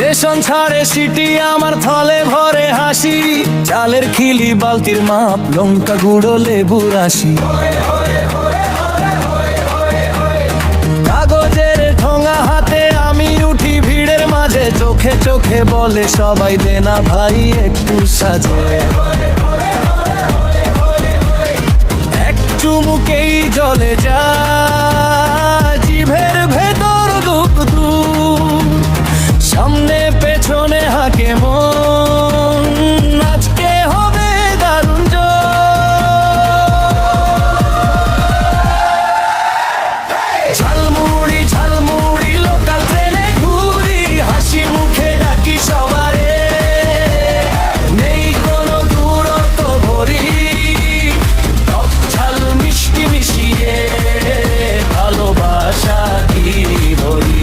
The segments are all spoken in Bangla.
রেশন ছাড়ে সিটি আমার থলে ভরে হাসি, চালের খিলি বালতির মাপ, লঙ্কা গুঁড়ো লেবু রাশি। কাগজের ঠোঙা হাতে আমি উঠি ভিড়ের মাঝে, চোখে চোখে বলে সবাই দে না ভাই একটু সাজে। এক চুমুকেই জ্বলে যায় জিভের ভেতর দুঃখ দুঃখ, সামনে পেছনে হাঁকে মন, আজকে হবে দারুণ ঝালমুড়ি ঝালমুড়ি লোকাল ট্রেনে ঘুরি, হাসি মুখে ডাকি সবারে, নেই কোনো দূরত্ব ভরি, টক ঝাল মিষ্টি মিশিয়ে ভালোবাসা কি ভরি।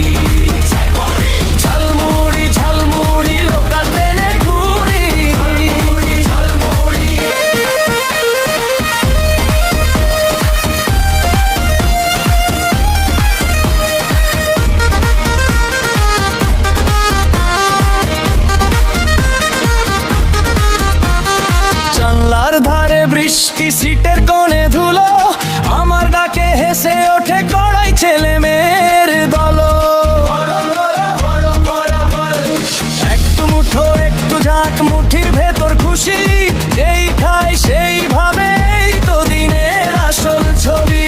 ঝালমুড়ি ঝালমুড়ি লোকাল ট্রেনে ঘুরি, জানলার ধারে বৃষ্টি, সিটের কোণে ধুলো, আমার ডাকে হেসে ওঠে কড়াই ছেলে মেয়ের দল। একটু মুঠো একটু ঝাঁক, মুঠির ভেতর খুশি, যেই খাই সেই ভাবে, এই তো দিনের আসল ছবি।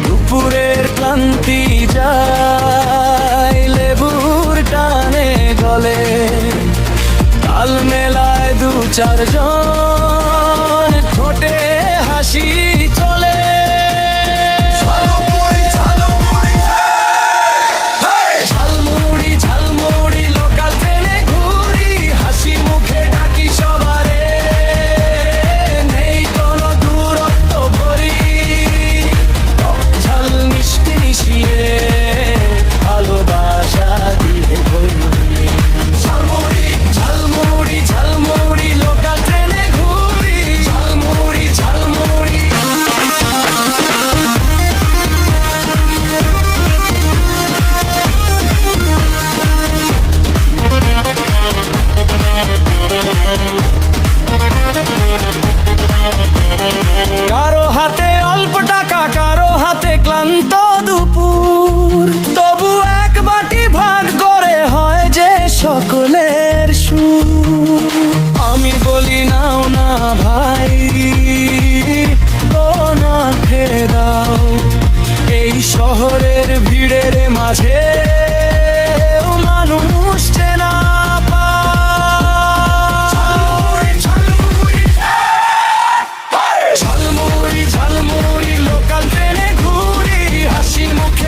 দুপুরের ক্লান্তি যায় লেবুর টানে গলে, তাল মেলায় দু চারজন,